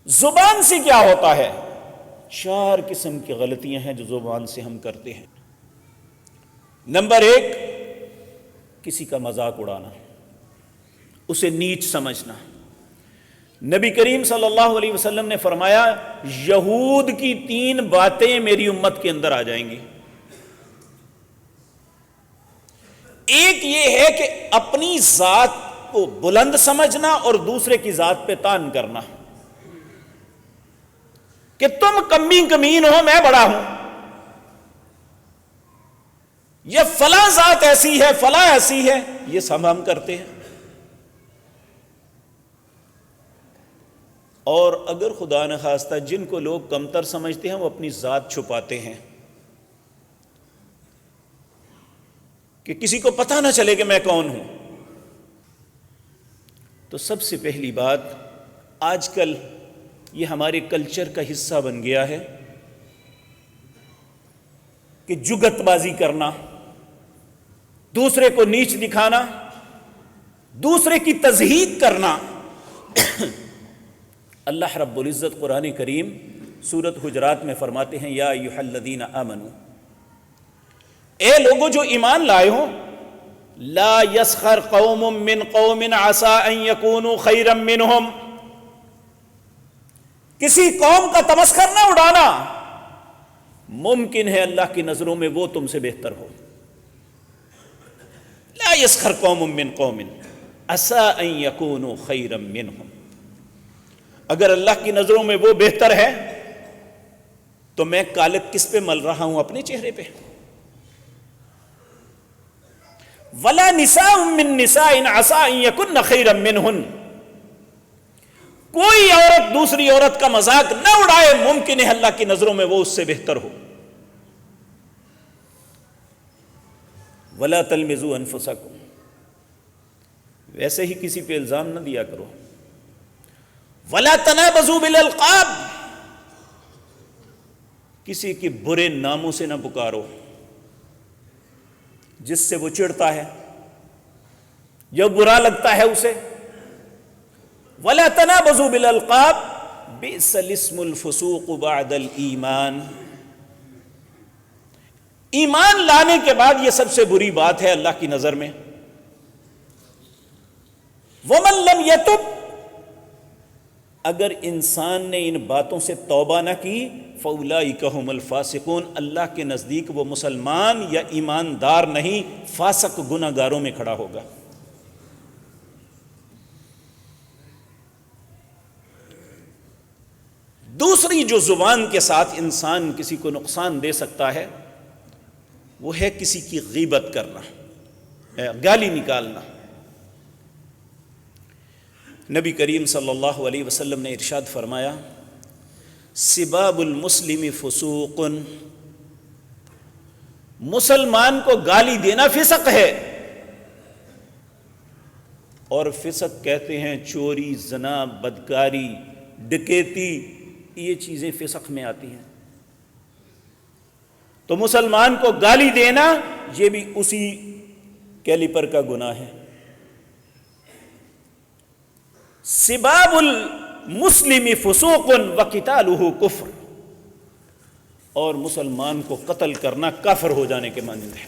زبان سے کیا ہوتا ہے؟ 4 قسم کی غلطیاں ہیں جو زبان سے ہم کرتے ہیں۔ نمبر 1، کسی کا مذاق اڑانا، اسے نیچ سمجھنا۔ نبی کریم صلی اللہ علیہ وسلم نے فرمایا یہود کی 3 باتیں میری امت کے اندر آ جائیں گی۔ ایک یہ ہے کہ اپنی ذات کو بلند سمجھنا اور دوسرے کی ذات پہ طعن کرنا کہ تم کمی کمین ہو، میں بڑا ہوں، یہ فلاں ذات ایسی ہے، فلاں ایسی ہے، یہ سب ہم کرتے ہیں۔ اور اگر خدا نخواستہ جن کو لوگ کمتر سمجھتے ہیں وہ اپنی ذات چھپاتے ہیں کہ کسی کو پتہ نہ چلے کہ میں کون ہوں۔ تو سب سے پہلی بات، آج کل یہ ہمارے کلچر کا حصہ بن گیا ہے کہ جگت بازی کرنا، دوسرے کو نیچ دکھانا، دوسرے کی تضحیق کرنا۔ اللہ رب العزت قرآن کریم سورۃ حجرات میں فرماتے ہیں یا ایھا الذین آمنوا، اے لوگوں جو ایمان لائے ہو، لا یسخر قوم من قوم عسى ان یکونوا خیرا منہم، کسی قوم کا تمسخر نہ اڑانا، ممکن ہے اللہ کی نظروں میں وہ تم سے بہتر ہو۔ لا یسخر قوم من قوم عسى ان یکونوا خیرا منہم، اگر اللہ کی نظروں میں وہ بہتر ہے تو میں کالک کس پہ مل رہا ہوں؟ اپنے چہرے پہ۔ ولا نساء من نساء عسى ان يكن خيرا منهن، کوئی عورت دوسری عورت کا مذاق نہ اڑائے، ممکن ہے اللہ کی نظروں میں وہ اس سے بہتر ہو۔ ولا تلمزوا انفسکم، ویسے ہی کسی پہ الزام نہ دیا کرو۔ ولا تنابزوا بالالقاب، کسی کے برے ناموں سے نہ پکارو جس سے وہ چڑھتا ہے، جو برا لگتا ہے اسے۔ ولا تنابزوا بالالقاب بئس الاسم الفسوق بعد الایمان، ایمان لانے کے بعد یہ سب سے بری بات ہے اللہ کی نظر میں۔ ومن لم یتب، اگر انسان نے ان باتوں سے توبہ نہ کی، فاولئک ھم الفاسقون، اللہ کے نزدیک وہ مسلمان یا ایماندار نہیں، فاسق گناہ گاروں میں کھڑا ہوگا۔ دوسری جو زبان کے ساتھ انسان کسی کو نقصان دے سکتا ہے وہ ہے کسی کی غیبت کرنا، گالی نکالنا۔ نبی کریم صلی اللہ علیہ وسلم نے ارشاد فرمایا سباب المسلم فسوق، مسلمان کو گالی دینا فسق ہے، اور فسق کہتے ہیں چوری، زنا، بدکاری، ڈکیتی، یہ چیزیں فسق میں آتی ہیں۔ تو مسلمان کو گالی دینا یہ بھی اسی کیلیپر کا گناہ ہے۔ سباب المسلم فسوق وقتالہ کفر، اور مسلمان کو قتل کرنا کافر ہو جانے کے مانند ہے۔